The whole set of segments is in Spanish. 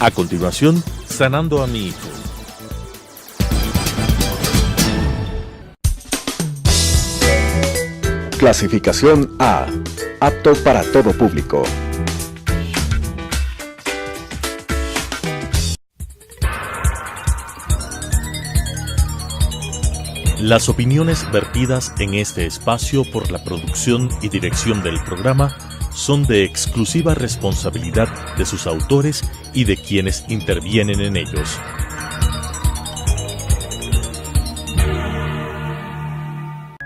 A continuación, Sanando a mi hijo. Clasificación A. Apto para todo público. Las opiniones vertidas en este espacio por la producción y dirección del programa son de exclusiva responsabilidad de sus autores y de quienes intervienen en ellos.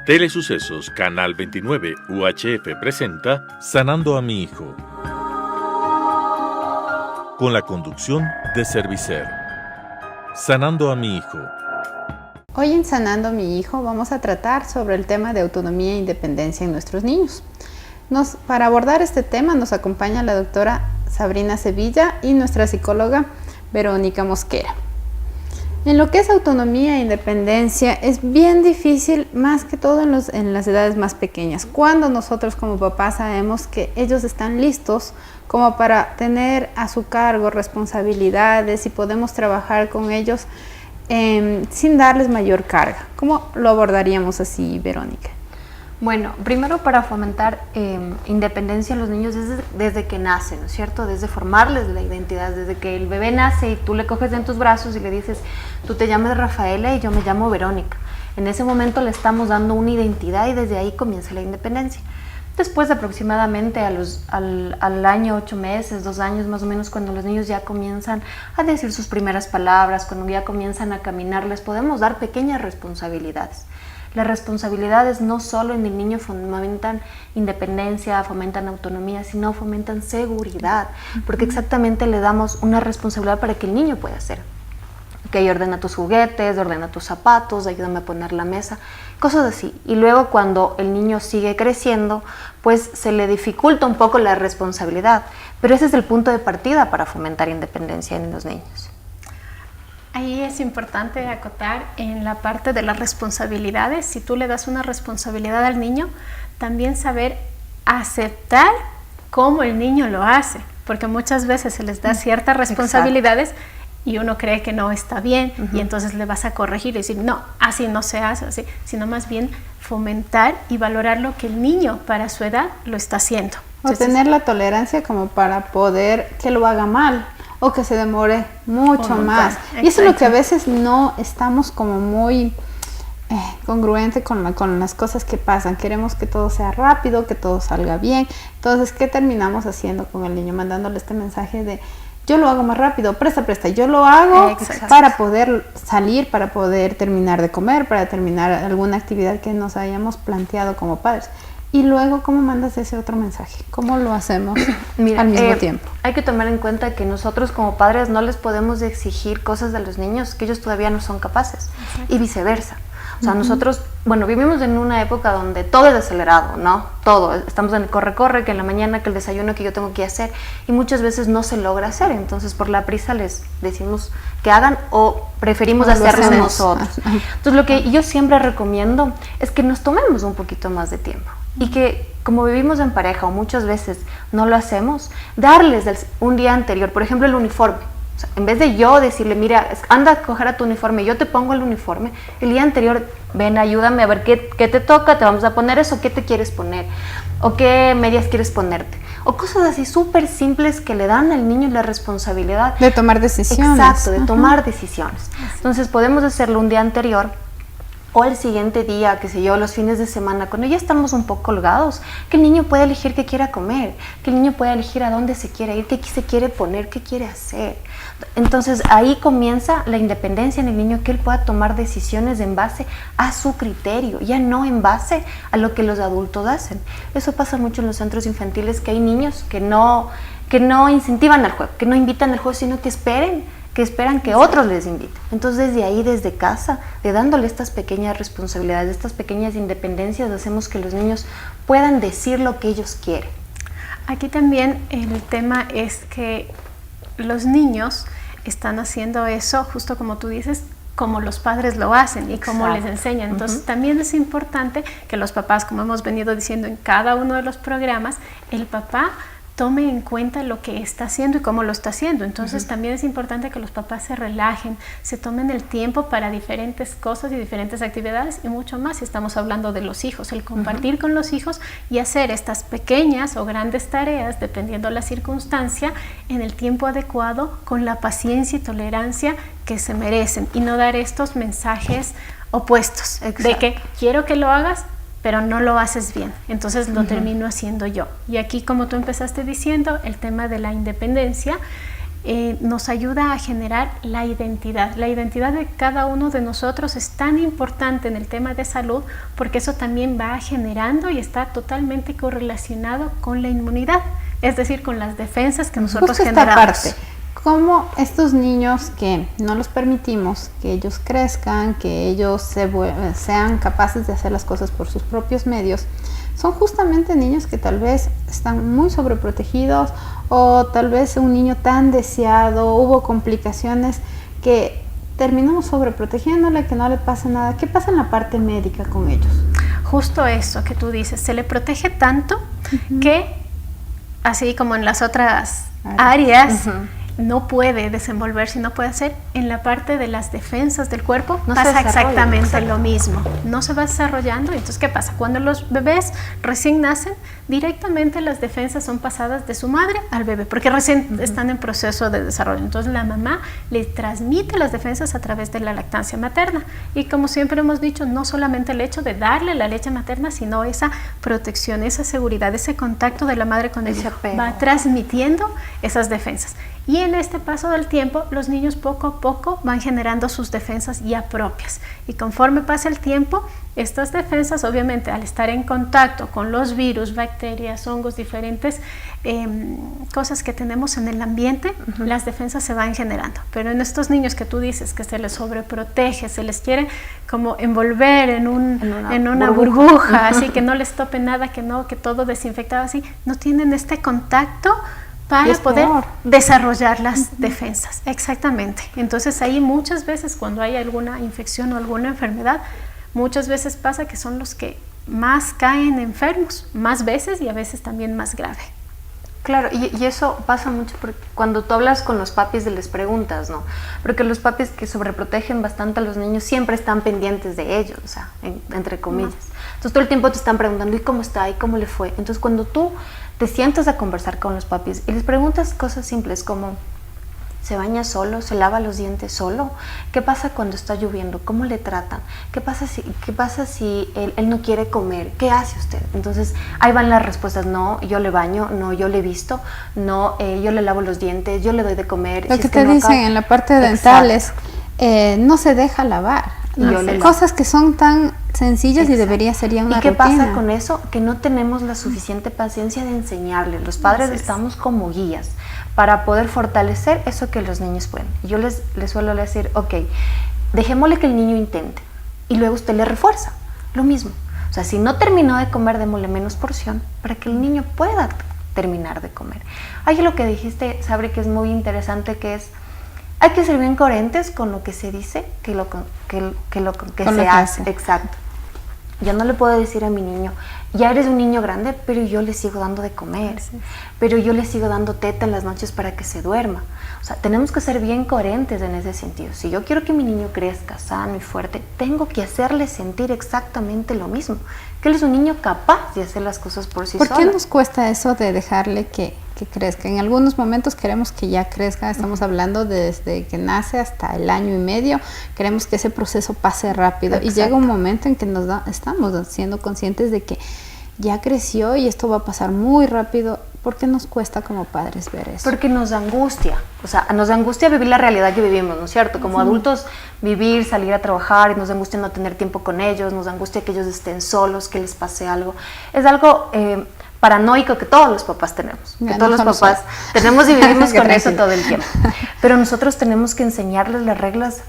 Telesucesos Canal 29 UHF presenta Sanando a mi hijo, con la conducción de Servicer. Sanando a mi hijo. Hoy en Sanando a mi hijo vamos a tratar sobre el tema de autonomía e independencia en nuestros niños. Para abordar este tema nos acompaña la doctora Sabrina Sevilla y nuestra psicóloga Verónica Mosquera. En lo que es autonomía e independencia es bien difícil, más que todo en las edades más pequeñas, cuando nosotros como papás sabemos que ellos están listos como para tener a su cargo responsabilidades y podemos trabajar con ellos sin darles mayor carga. ¿Cómo lo abordaríamos así, Verónica? Bueno, primero para fomentar independencia en los niños desde que nacen, ¿no es cierto? Desde formarles la identidad, desde que el bebé nace y tú le coges en tus brazos y le dices, tú te llamas Rafaela y yo me llamo Verónica. En ese momento le estamos dando una identidad y desde ahí comienza la independencia. Después de aproximadamente al año, 8 meses, 2 años más o menos, cuando los niños ya comienzan a decir sus primeras palabras, cuando ya comienzan a caminar, les podemos dar pequeñas responsabilidades. Las responsabilidades no solo en el niño fomentan independencia, fomentan autonomía, sino fomentan seguridad, porque exactamente le damos una responsabilidad para que el niño pueda hacer. Ok, ordena tus juguetes, ordena tus zapatos, ayúdame a poner la mesa, cosas así. Y luego cuando el niño sigue creciendo, pues se le dificulta un poco la responsabilidad, pero ese es el punto de partida para fomentar independencia en los niños. Ahí es importante acotar en la parte de las responsabilidades. Si tú le das una responsabilidad al niño, también saber aceptar cómo el niño lo hace, porque muchas veces se les da ciertas responsabilidades. Exacto. Y uno cree que no está bien, y entonces le vas a corregir y decir, no, así no se hace, así, sino más bien fomentar y valorar lo que el niño para su edad lo está haciendo. O tener la tolerancia como para poder que lo haga mal o que se demore mucho más. Exacto. Y eso es lo que a veces no estamos como muy congruente con las cosas que pasan. Queremos que todo sea rápido, que todo salga bien. Entonces, ¿qué terminamos haciendo con el niño? Mandándole este mensaje de yo lo hago más rápido, presta, yo lo hago. Exacto. Para poder salir, para poder terminar de comer, para terminar alguna actividad que nos hayamos planteado como padres. Y luego, ¿cómo mandas ese otro mensaje? ¿Cómo lo hacemos al mismo tiempo? Hay que tomar en cuenta que nosotros como padres no les podemos exigir cosas a los niños que ellos todavía no son capaces. Exacto. Y viceversa. O sea, nosotros, vivimos en una época donde todo es acelerado, ¿no? Todo, estamos en el corre, que en la mañana, que el desayuno que yo tengo que hacer, y muchas veces no se logra hacer, entonces por la prisa les decimos que hagan o preferimos hacerlo nosotros. Entonces lo que yo siempre recomiendo es que nos tomemos un poquito más de tiempo, y que como vivimos en pareja o muchas veces no lo hacemos, darles un día anterior, por ejemplo el uniforme. O sea, en vez de yo decirle, mira, anda a coger a tu uniforme, yo te pongo el uniforme, el día anterior, ven, ayúdame a ver qué te toca, te vamos a poner eso, qué te quieres poner, o qué medias quieres ponerte, o cosas así súper simples que le dan al niño la responsabilidad. De tomar decisiones. Exacto, de tomar decisiones. Entonces podemos hacerlo un día anterior, o el siguiente día, qué sé yo, los fines de semana, cuando ya estamos un poco colgados, que el niño pueda elegir qué quiera comer, que el niño pueda elegir a dónde se quiere ir, qué se quiere poner, qué quiere hacer. Entonces ahí comienza la independencia en el niño, que él pueda tomar decisiones en base a su criterio, ya no en base a lo que los adultos hacen. Eso pasa mucho en los centros infantiles, que hay niños que no incentivan al juego, que no invitan al juego, sino que esperan que otros les inviten. Entonces desde ahí, desde casa, dándole estas pequeñas responsabilidades, estas pequeñas independencias, hacemos que los niños puedan decir lo que ellos quieren. Aquí también el tema es que los niños están haciendo eso, justo como tú dices, como los padres lo hacen y como les enseñan. Entonces también es importante que los papás, como hemos venido diciendo en cada uno de los programas, el papá tome en cuenta lo que está haciendo y cómo lo está haciendo. Entonces también es importante que los papás se relajen, se tomen el tiempo para diferentes cosas y diferentes actividades y mucho más si estamos hablando de los hijos, el compartir con los hijos y hacer estas pequeñas o grandes tareas, dependiendo la circunstancia, en el tiempo adecuado, con la paciencia y tolerancia que se merecen, y no dar estos mensajes opuestos. Exacto. De que quiero que lo hagas, pero no lo haces bien, entonces lo termino haciendo yo. Y aquí, como tú empezaste diciendo, el tema de la independencia nos ayuda a generar la identidad. La identidad de cada uno de nosotros es tan importante en el tema de salud, porque eso también va generando y está totalmente correlacionado con la inmunidad, es decir, con las defensas que nosotros generamos. Esta parte, cómo estos niños que no los permitimos que ellos crezcan, que ellos sean capaces de hacer las cosas por sus propios medios, son justamente niños que tal vez están muy sobreprotegidos, o tal vez un niño tan deseado, hubo complicaciones que terminamos sobreprotegiéndole, que no le pasa nada. ¿Qué pasa en la parte médica con ellos? Justo eso que tú dices, se le protege tanto que, así como en las otras áreas, no puede desenvolverse y no puede hacer, en la parte de las defensas del cuerpo pasa exactamente lo mismo. No se va desarrollando. Entonces, ¿qué pasa? Cuando los bebés recién nacen, directamente las defensas son pasadas de su madre al bebé, porque recién están en proceso de desarrollo. Entonces, la mamá le transmite las defensas a través de la lactancia materna. Y como siempre hemos dicho, no solamente el hecho de darle la leche materna, sino esa protección, esa seguridad, ese contacto de la madre con el hijo, va transmitiendo esas defensas. Y en este paso del tiempo, los niños poco a poco van generando sus defensas ya propias. Y conforme pasa el tiempo, estas defensas, obviamente, al estar en contacto con los virus, bacterias, hongos, diferentes cosas que tenemos en el ambiente, las defensas se van generando. Pero en estos niños que tú dices que se les sobreprotege, se les quiere como envolver en una burbuja, así que no les tope nada, que todo desinfectado así, no tienen este contacto para poder desarrollar las defensas. Exactamente. Entonces ahí muchas veces cuando hay alguna infección o alguna enfermedad, muchas veces pasa que son los que más caen enfermos, más veces y a veces también más grave. Claro, y eso pasa mucho porque cuando tú hablas con los papis y les preguntas, ¿no? Porque los papis que sobreprotegen bastante a los niños siempre están pendientes de ellos, o sea, entre comillas. Entonces todo el tiempo te están preguntando, ¿y cómo está? ¿Y cómo le fue? Entonces cuando tú te sientas a conversar con los papis y les preguntas cosas simples como, ¿se baña solo? ¿Se lava los dientes solo? ¿Qué pasa cuando está lloviendo? ¿Cómo le tratan? ¿Qué pasa si él no quiere comer? ¿Qué hace usted? Entonces ahí van las respuestas: no, yo le baño, no, yo le visto, no, yo le lavo los dientes, yo le doy de comer. Lo que te dicen en la parte dental es, no se deja lavar. Cosas que son tan sencillas y debería ser ya una rutina. ¿Y qué pasa con eso? Que no tenemos la suficiente paciencia de enseñarles. Los padres estamos como guías para poder fortalecer eso que los niños pueden. Yo les suelo decir, ok, dejémosle que el niño intente y luego usted le refuerza lo mismo. O sea, si no terminó de comer, démosle menos porción para que el niño pueda terminar de comer. Hay lo que dijiste, Sabri, que es muy interesante, que es, hay que ser bien coherentes con lo que se dice, que se hace. Exacto. Yo no le puedo decir a mi niño, ya eres un niño grande, pero yo le sigo dando de comer, pero yo le sigo dando teta en las noches para que se duerma. O sea, tenemos que ser bien coherentes en ese sentido. Si yo quiero que mi niño crezca sano y fuerte, tengo que hacerle sentir exactamente lo mismo, que él es un niño capaz de hacer las cosas por sí solo. ¿Por qué nos cuesta eso de dejarle que crezca? En algunos momentos queremos que ya crezca, estamos hablando desde que nace hasta el año y medio, queremos que ese proceso pase rápido. Exacto. Y llega un momento en que estamos siendo conscientes de que ya creció y esto va a pasar muy rápido. ¿Por qué nos cuesta como padres ver eso? Porque nos angustia, o sea, nos angustia vivir la realidad que vivimos, ¿no es cierto? Como adultos, vivir, salir a trabajar, y nos angustia no tener tiempo con ellos, nos angustia que ellos estén solos, que les pase algo. Es algo paranoico que todos los papás tenemos, que todos los papás tenemos y vivimos con eso todo el tiempo. Pero nosotros tenemos que enseñarles las reglas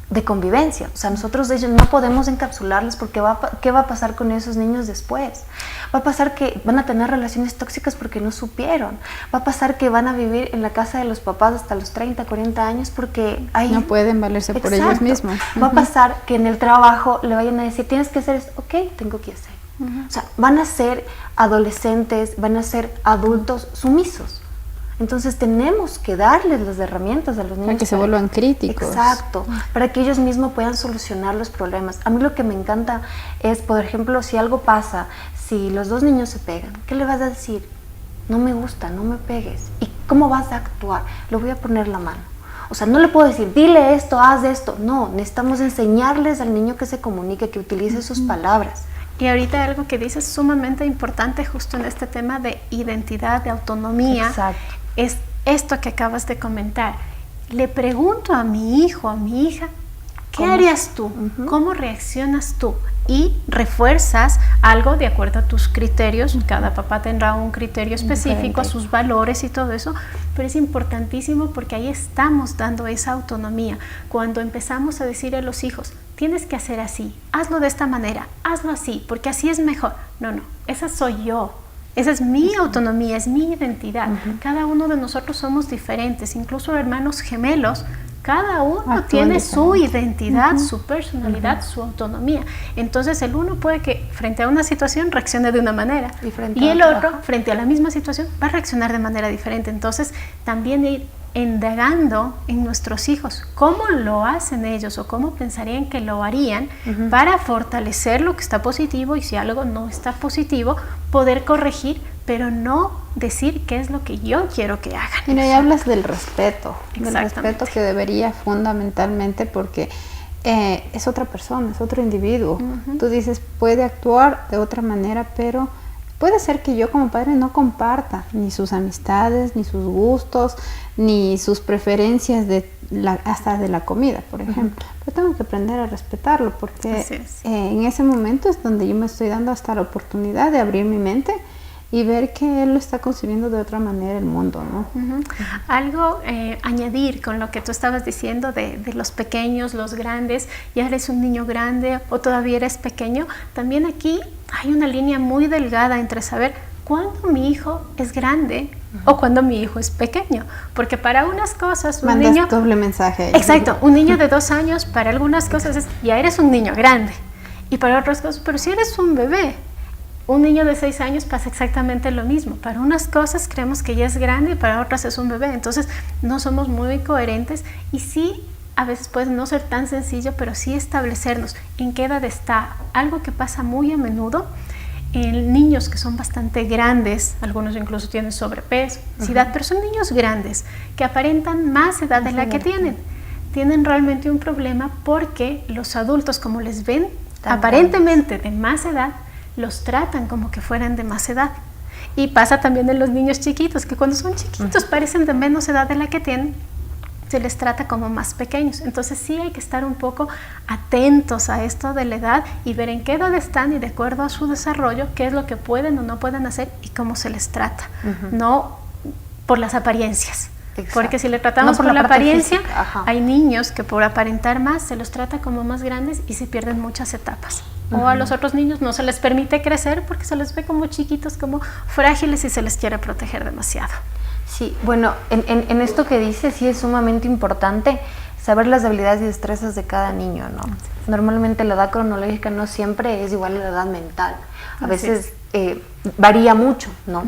de convivencia. O sea, nosotros de ellos no podemos encapsularles, porque ¿qué va a pasar con esos niños después? Va a pasar que van a tener relaciones tóxicas porque no supieron. Va a pasar que van a vivir en la casa de los papás hasta los 30, 40 años porque no pueden valerse por ellos mismos. Va a pasar que en el trabajo le vayan a decir, tienes que hacer esto. Ok, tengo que hacer. O sea, van a ser adolescentes, van a ser adultos sumisos. Entonces tenemos que darles las herramientas a los niños. Para que se vuelvan críticos. Exacto, para que ellos mismos puedan solucionar los problemas. A mí lo que me encanta es, por ejemplo, si algo pasa, si los dos niños se pegan, ¿qué le vas a decir? No me gusta, no me pegues. ¿Y cómo vas a actuar? Le voy a poner la mano. O sea, no le puedo decir, dile esto, haz esto. No, necesitamos enseñarles al niño que se comunique, que utilice sus palabras. Y ahorita algo que dices sumamente importante justo en este tema de identidad, de autonomía. Exacto. Es esto que acabas de comentar. Le pregunto a mi hijo, a mi hija, ¿qué harías tú? ¿Cómo reaccionas tú? Y refuerzas algo de acuerdo a tus criterios. Cada papá tendrá un criterio específico, a sus valores y todo eso, pero es importantísimo porque ahí estamos dando esa autonomía. Cuando empezamos a decir a los hijos, tienes que hacer así, hazlo de esta manera, hazlo así, porque así es mejor. No, esa soy yo. Esa es mi autonomía, es mi identidad. Cada uno de nosotros somos diferentes, incluso hermanos gemelos. Cada uno tiene su identidad, su personalidad, su autonomía. Entonces el uno puede que frente a una situación reaccione de una manera y el otro frente a la misma situación va a reaccionar de manera diferente. Entonces también ir indagando en nuestros hijos cómo lo hacen ellos o cómo pensarían que lo harían para fortalecer lo que está positivo, y si algo no está positivo poder corregir, pero no decir qué es lo que yo quiero que hagan. Mira, y hablas del respeto que debería fundamentalmente, porque es otra persona, es otro individuo. Tú dices, puede actuar de otra manera, pero puede ser que yo como padre no comparta ni sus amistades, ni sus gustos, ni sus preferencias hasta de la comida, por ejemplo. Pero tengo que aprender a respetarlo, porque en ese momento es donde yo me estoy dando hasta la oportunidad de abrir mi mente y ver que él lo está concibiendo de otra manera el mundo, ¿no? Algo añadir con lo que tú estabas diciendo de los pequeños, los grandes, ya eres un niño grande o todavía eres pequeño. También aquí hay una línea muy delgada entre saber cuándo mi hijo es grande o cuándo mi hijo es pequeño, porque para unas cosas un niño... doble mensaje. Exacto, un niño de 2 años para algunas cosas es, ya eres un niño grande, y para otras cosas, pero si eres un bebé, un niño de 6 años pasa exactamente lo mismo. Para unas cosas creemos que ya es grande y para otras es un bebé. Entonces no somos muy coherentes, y sí, a veces puede no ser tan sencillo, pero sí establecernos en qué edad está. Algo que pasa muy a menudo en niños que son bastante grandes, algunos incluso tienen sobrepeso, obesidad, pero son niños grandes que aparentan más edad de la que tienen. Tienen realmente un problema porque los adultos, como les ven aparentemente de más edad, los tratan como que fueran de más edad. Y pasa también en los niños chiquitos, que cuando son chiquitos parecen de menos edad de la que tienen, se les trata como más pequeños. Entonces sí hay que estar un poco atentos a esto de la edad y ver en qué edad están, y de acuerdo a su desarrollo, qué es lo que pueden o no pueden hacer y cómo se les trata. No por las apariencias. Exacto. Porque si le tratamos por la apariencia, hay niños que por aparentar más se los trata como más grandes y se pierden muchas etapas. O a los otros niños no se les permite crecer porque se les ve como chiquitos, como frágiles, y se les quiere proteger demasiado. Sí, bueno, en esto que dices sí es sumamente importante saber las habilidades y destrezas de cada niño, ¿no? Normalmente la edad cronológica no siempre es igual a la edad mental. A veces varía mucho, ¿no?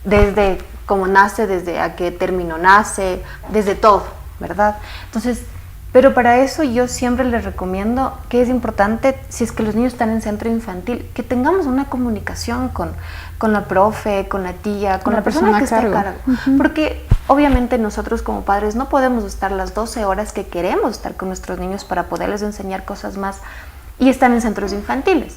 Desde cómo nace, desde a qué término nace, desde todo, ¿verdad? Entonces, pero para eso yo siempre les recomiendo que es importante, si es que los niños están en centro infantil, que tengamos una comunicación con la profe, con la tía, con la persona que está a cargo. Porque obviamente nosotros como padres no podemos estar las 12 horas que queremos estar con nuestros niños para poderles enseñar cosas más, y están en centros infantiles.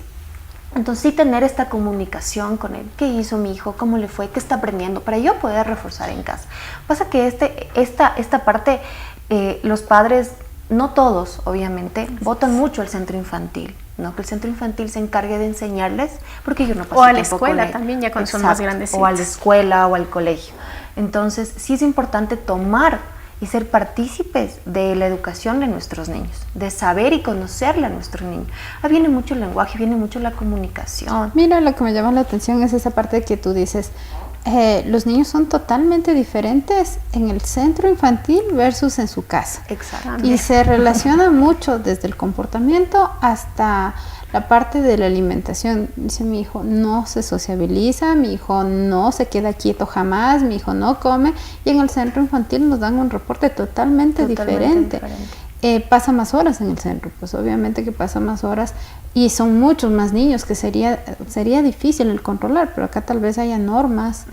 Entonces sí tener esta comunicación con él. ¿Qué hizo mi hijo? ¿Cómo le fue? ¿Qué está aprendiendo? Para yo poder reforzar en casa. Pasa que esta parte, los padres, no todos obviamente, votan mucho al centro infantil, ¿no? Que el centro infantil se encargue de enseñarles, porque yo no paso tiempo con él. O a la escuela también, ya cuando son más grandes. O a la escuela o al colegio. Entonces sí es importante tomar y ser partícipes de la educación de nuestros niños, de saber y conocerle a nuestro niño. Viene mucho el lenguaje, viene mucho la comunicación. Mira, lo que me llama la atención es esa parte que tú dices, los niños son totalmente diferentes en el centro infantil versus en su casa. Exacto. Y se relaciona mucho desde el comportamiento hasta la parte de la alimentación. Dice, mi hijo no se sociabiliza, mi hijo no se queda quieto jamás, mi hijo no come. Y en el centro infantil nos dan un reporte totalmente diferente. Pasa más horas en el centro, pues obviamente que pasa más horas y son muchos más niños que sería difícil el controlar, pero acá tal vez haya normas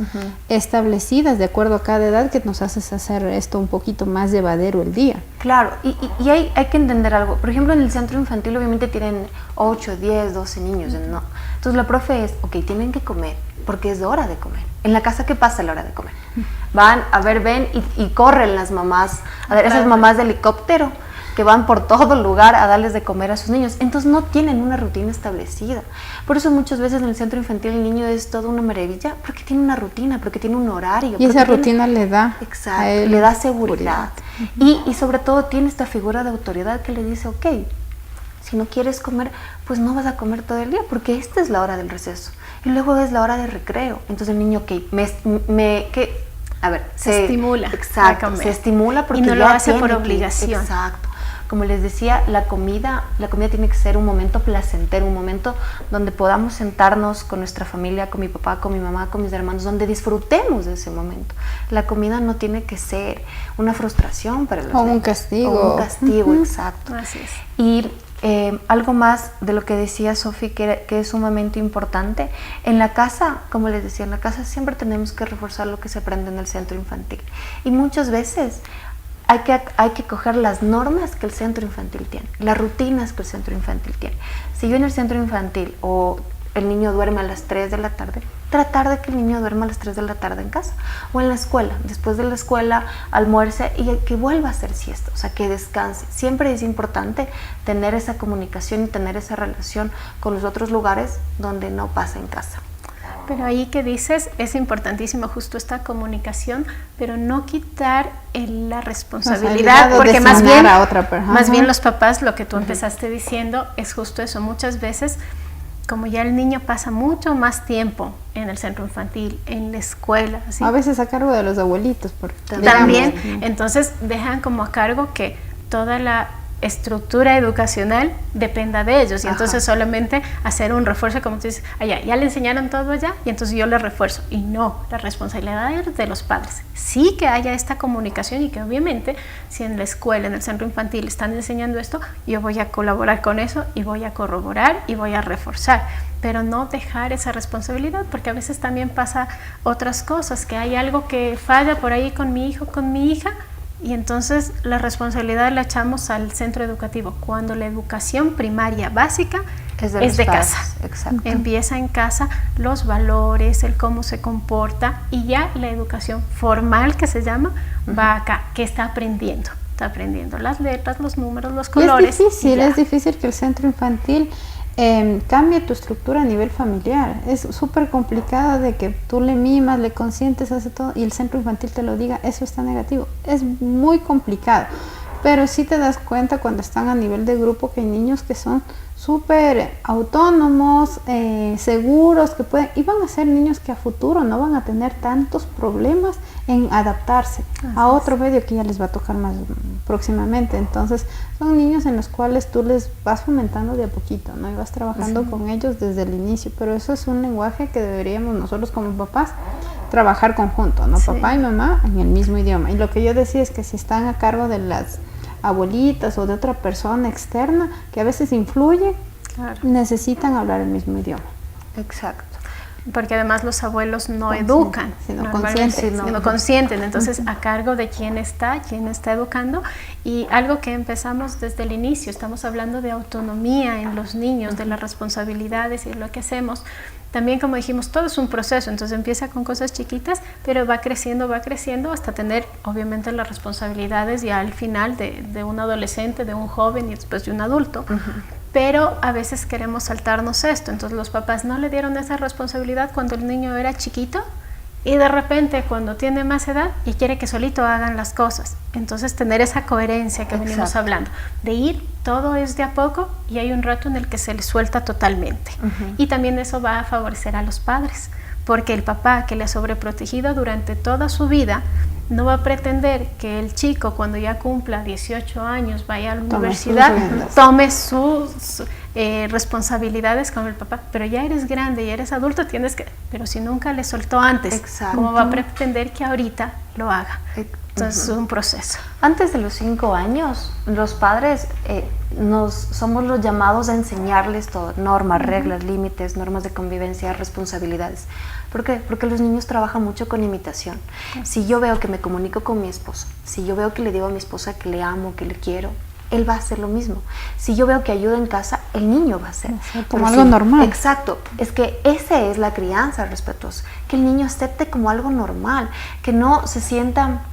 establecidas de acuerdo a cada edad que nos haces hacer esto un poquito más llevadero el día. Claro, y hay que entender algo. Por ejemplo, en el centro infantil obviamente tienen 8, 10, 12 niños, ¿no? Entonces la profe es, ok, tienen que comer, porque es hora de comer. En la casa, ¿qué pasa a la hora de comer? Van, a ver, ven y corren las mamás, a ver, esas mamás de helicóptero, que van por todo lugar a darles de comer a sus niños. Entonces no tienen una rutina establecida. Por eso muchas veces en el centro infantil el niño es toda una maravilla, porque tiene una rutina, porque tiene un horario. Y esa rutina le da. Exacto, le da seguridad. Y sobre todo tiene esta figura de autoridad que le dice, ok, si no quieres comer, pues no vas a comer todo el día, porque esta es la hora del receso. Y luego es la hora de recreo. Entonces el niño, ok, se estimula. Exacto, se estimula porque y no ya lo hace por tiene obligación. Exacto. Como les decía, la comida tiene que ser un momento placentero, un momento donde podamos sentarnos con nuestra familia, con mi papá, con mi mamá, con mis hermanos, donde disfrutemos de ese momento. La comida no tiene que ser una frustración para los niños. Un castigo. O un castigo, exacto. Así es. Y algo más de lo que decía Sofi, que es sumamente importante, en la casa, como les decía, en la casa siempre tenemos que reforzar lo que se aprende en el centro infantil. Y muchas veces hay que coger las normas que el centro infantil tiene, las rutinas que el centro infantil tiene. Si yo en el centro infantil o el niño duerme a las 3 de la tarde, tratar de que el niño duerma a las 3 de la tarde en casa o en la escuela, después de la escuela almuerce y que vuelva a hacer siesta, o sea, que descanse. Siempre es importante tener esa comunicación y tener esa relación con los otros lugares donde no pasa en casa. Pero ahí que dices, es importantísimo justo esta comunicación, pero no quitar la responsabilidad, porque más bien los papás, lo que tú empezaste diciendo, es justo eso. Muchas veces, como ya el niño pasa mucho más tiempo en el centro infantil, en la escuela, ¿sí? A veces a cargo de los abuelitos. También, entonces dejan como a cargo que toda la estructura educacional dependa de ellos y entonces solamente hacer un refuerzo, como tú dices, ya le enseñaron todo allá y entonces yo le refuerzo. Y no, la responsabilidad es de los padres. Sí que haya esta comunicación y que obviamente si en la escuela, en el centro infantil están enseñando esto, yo voy a colaborar con eso y voy a corroborar y voy a reforzar, pero no dejar esa responsabilidad, porque a veces también pasa otras cosas, que hay algo que falla por ahí con mi hijo, con mi hija, y entonces la responsabilidad la echamos al centro educativo, cuando la educación primaria básica es de casa. Exacto. Empieza en casa, los valores, el cómo se comporta, y ya la educación formal, que se llama, va acá, que está aprendiendo las letras, los números, los colores. Es difícil que el centro infantil cambie tu estructura a nivel familiar. Es súper complicado de que tú le mimas, le consientes, hace todo y el centro infantil te lo diga, eso está negativo. Es muy complicado, pero sí te das cuenta cuando están a nivel de grupo que hay niños que son súper autónomos, seguros, que pueden, y van a ser niños que a futuro no van a tener tantos problemas en adaptarse a otro medio que ya les va a tocar más próximamente. Entonces son niños en los cuales tú les vas fomentando de a poquito, ¿no? Y vas trabajando con ellos desde el inicio, pero eso es un lenguaje que deberíamos nosotros como papás trabajar conjunto, ¿no? Papá y mamá en el mismo idioma. Y lo que yo decía es que si están a cargo de las abuelitas o de otra persona externa que a veces influye, necesitan hablar el mismo idioma. Exacto. Porque además los abuelos no educan, sino consienten. Entonces, a cargo de quién está educando. Y algo que empezamos desde el inicio, estamos hablando de autonomía en los niños, de las responsabilidades y de lo que hacemos. También, como dijimos, todo es un proceso, entonces empieza con cosas chiquitas, pero va creciendo hasta tener, obviamente, las responsabilidades ya al final de un adolescente, de un joven y después de un adulto. Pero a veces queremos saltarnos esto, entonces los papás no le dieron esa responsabilidad cuando el niño era chiquito y de repente cuando tiene más edad y quiere que solito hagan las cosas. Entonces tener esa coherencia que venimos hablando, de ir, todo es de a poco y hay un rato en el que se le suelta totalmente. Y también eso va a favorecer a los padres, porque el papá que le ha sobreprotegido durante toda su vida no va a pretender que el chico cuando ya cumpla 18 años vaya a la universidad, tome sus responsabilidades con el papá, pero ya eres grande, ya eres adulto, tienes que, pero si nunca le soltó antes, ¿cómo va a pretender que ahorita lo haga? Entonces es un proceso. Antes de los 5 años, los padres somos los llamados a enseñarles todo, normas, reglas, límites, normas de convivencia, responsabilidades. ¿Por qué? Porque los niños trabajan mucho con imitación. Si yo veo que me comunico con mi esposo, si yo veo que le digo a mi esposa que le amo, que le quiero, él va a hacer lo mismo. Si yo veo que ayuda en casa, el niño va a hacer. Como algo normal. Exacto. Es que esa es la crianza respetuosa. Que el niño acepte como algo normal. Que no se sienta...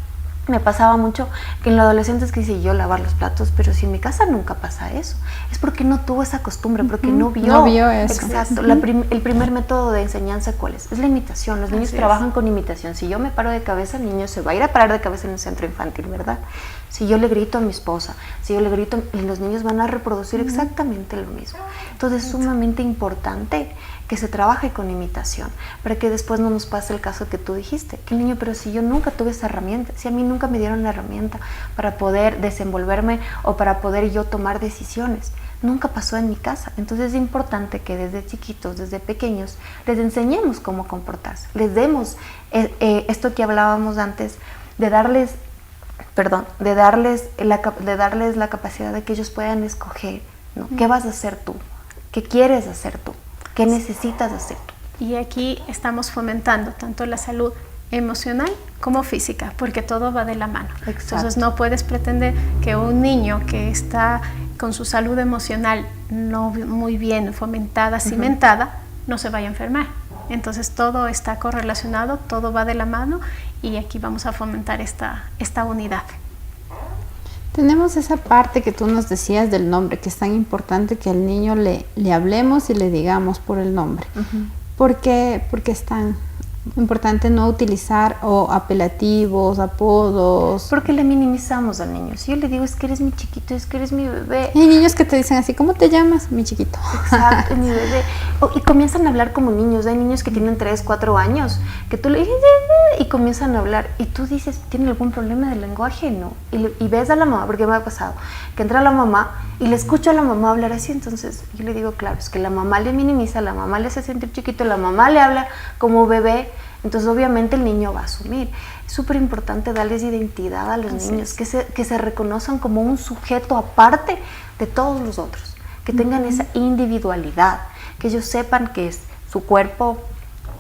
Me pasaba mucho que en los adolescentes que hice yo lavar los platos, pero si en mi casa nunca pasa eso. Es porque no tuvo esa costumbre, porque no vio eso. Exacto. El primer método de enseñanza, ¿cuál es? Es la imitación. Los niños trabajan con imitación. Si yo me paro de cabeza, el niño se va a ir a parar de cabeza en el centro infantil, ¿verdad? Si yo le grito a mi esposa, si yo le grito, los niños van a reproducir exactamente lo mismo. Entonces es sumamente importante que se trabaje con imitación, para que después no nos pase el caso que tú dijiste, que el niño, pero si yo nunca tuve esa herramienta, si a mí nunca me dieron la herramienta para poder desenvolverme o para poder yo tomar decisiones, nunca pasó en mi casa. Entonces es importante que desde chiquitos, desde pequeños, les enseñemos cómo comportarse, les demos esto que hablábamos antes, de darles la capacidad de que ellos puedan escoger, ¿no? ¿Qué vas a hacer tú? ¿Qué quieres hacer tú? ¿Qué necesitas hacer tú? Y aquí estamos fomentando tanto la salud emocional como física, porque todo va de la mano. Exacto. Entonces no puedes pretender que un niño que está con su salud emocional no muy bien fomentada, cimentada, no se vaya a enfermar. Entonces todo está correlacionado, todo va de la mano, y aquí vamos a fomentar esta unidad. Tenemos esa parte que tú nos decías del nombre, que es tan importante que al niño le hablemos y le digamos por el nombre. ¿Por qué? Porque es tan importante no utilizar apelativos, apodos. Porque le minimizamos al niño. Si yo le digo, es que eres mi chiquito, es que eres mi bebé. Hay niños que te dicen así, ¿cómo te llamas? Mi chiquito. Exacto, mi bebé. Y comienzan a hablar como niños. Hay niños que tienen 3, 4 años, que tú le dices, y comienzan a hablar. Y tú dices, ¿tiene algún problema de lenguaje? No. Y ves a la mamá, porque me ha pasado, que entra la mamá y le escucho a la mamá hablar así. Entonces yo le digo, claro, es que la mamá le minimiza, la mamá le hace sentir chiquito, la mamá le habla como bebé. Entonces obviamente el niño va a asumir. Es súper importante darles identidad a los niños, que se reconozcan como un sujeto aparte de todos los otros, que tengan esa individualidad, que ellos sepan que es su cuerpo,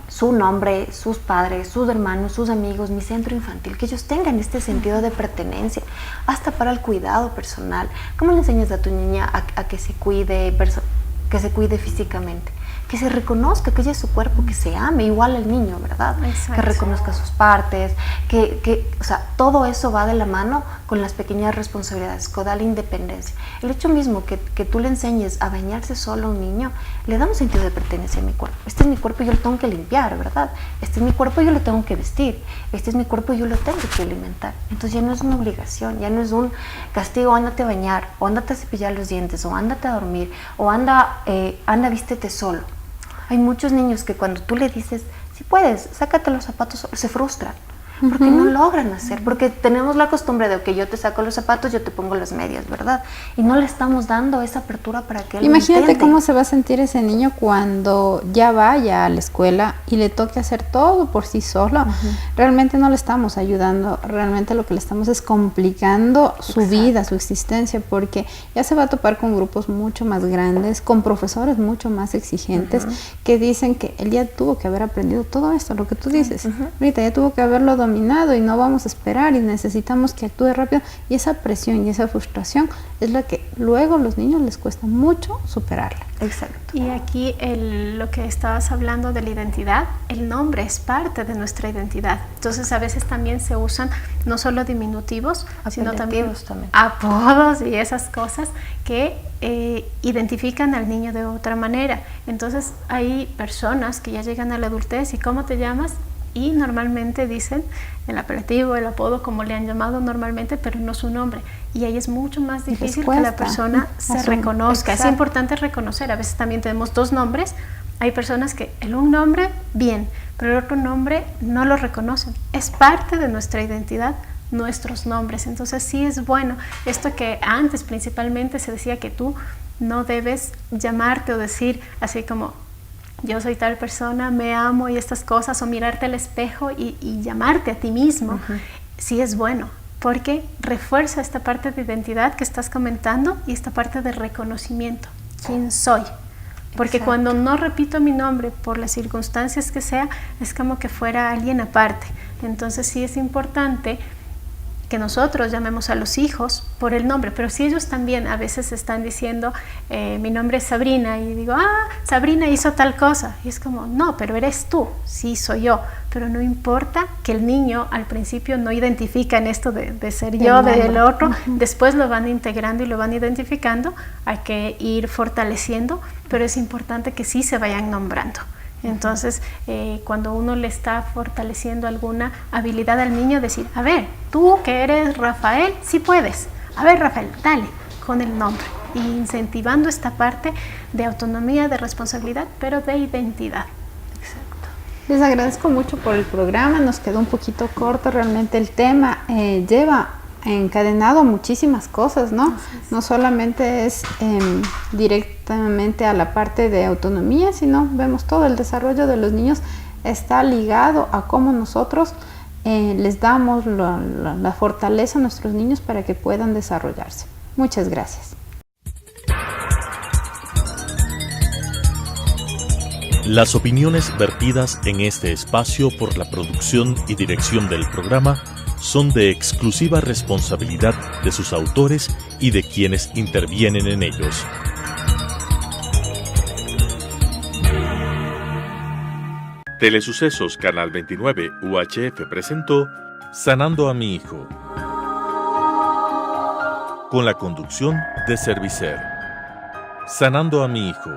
su nombre, sus padres, sus hermanos, sus amigos, mi centro infantil, que ellos tengan este sentido de pertenencia, hasta para el cuidado personal. ¿Cómo le enseñas a tu niña a que se cuide físicamente? Que se reconozca que ella es su cuerpo, que se ame igual al niño, ¿verdad? Exacto. Que reconozca sus partes, o sea, todo eso va de la mano con las pequeñas responsabilidades, con la independencia. El hecho mismo que tú le enseñes a bañarse solo a un niño, le da un sentido de pertenencia a mi cuerpo. Este es mi cuerpo y yo lo tengo que limpiar, ¿verdad? Este es mi cuerpo y yo lo tengo que vestir. Este es mi cuerpo y yo lo tengo que alimentar. Entonces ya no es una obligación, ya no es un castigo, ándate a bañar, o ándate a cepillar los dientes, o ándate a dormir, o anda vístete solo. Hay muchos niños que cuando tú le dices, si puedes, sácate los zapatos, se frustran, porque no logran hacer, porque tenemos la costumbre de que yo te saco los zapatos, yo te pongo las medias, ¿verdad? Y no le estamos dando esa apertura para que él Imagínate cómo se va a sentir ese niño cuando ya vaya a la escuela y le toque hacer todo por sí solo. Realmente no le estamos ayudando, realmente lo que le estamos es complicando su vida, su existencia, porque ya se va a topar con grupos mucho más grandes, con profesores mucho más exigentes, que dicen que él ya tuvo que haber aprendido todo esto, lo que tú dices. Ahorita ya tuvo que haberlo dominado y no vamos a esperar y necesitamos que actúe rápido, y esa presión y esa frustración es la que luego a los niños les cuesta mucho superarla. Exacto. Y aquí lo que estabas hablando de la identidad, el nombre es parte de nuestra identidad. Entonces a veces también se usan no solo diminutivos, sino también apodos y esas cosas que identifican al niño de otra manera. Entonces hay personas que ya llegan a la adultez y ¿cómo te llamas? Y normalmente dicen el apelativo, el apodo, como le han llamado normalmente, pero no su nombre. Y ahí es mucho más difícil que la persona se reconozca. Es importante reconocer. A veces también tenemos 2 nombres Hay personas que un nombre, bien, pero el otro nombre no lo reconocen. Es parte de nuestra identidad, nuestros nombres. Entonces sí es bueno. Esto que antes principalmente se decía que tú no debes llamarte o decir así como yo soy tal persona, me amo y estas cosas, o mirarte al espejo y llamarte a ti mismo. Sí es bueno, porque refuerza esta parte de identidad que estás comentando y esta parte de reconocimiento. ¿Quién soy? Porque exacto, cuando no repito mi nombre por las circunstancias que sea, es como que fuera alguien aparte. Entonces sí es importante que nosotros llamemos a los hijos por el nombre, pero si ellos también a veces están diciendo mi nombre es Sabrina y digo, Sabrina hizo tal cosa, y es como, no, pero eres tú, sí soy yo, pero no importa que el niño al principio no identifica en esto de ser yo, del otro, después lo van integrando y lo van identificando, hay que ir fortaleciendo, pero es importante que sí se vayan nombrando. Entonces, cuando uno le está fortaleciendo alguna habilidad al niño, decir, a ver, tú que eres Rafael, sí puedes. A ver, Rafael, dale, con el nombre. Y incentivando esta parte de autonomía, de responsabilidad, pero de identidad. Exacto. Les agradezco mucho por el programa, nos quedó un poquito corto realmente el tema. Lleva encadenado muchísimas cosas, ¿no? No solamente es directamente a la parte de autonomía, sino vemos todo el desarrollo de los niños está ligado a cómo nosotros les damos la fortaleza a nuestros niños para que puedan desarrollarse. Muchas gracias. Las opiniones vertidas en este espacio por la producción y dirección del programa son de exclusiva responsabilidad de sus autores y de quienes intervienen en ellos. Telesucesos Canal 29 UHF presentó Sanando a mi hijo, con la conducción de Servicer. Sanando a mi hijo.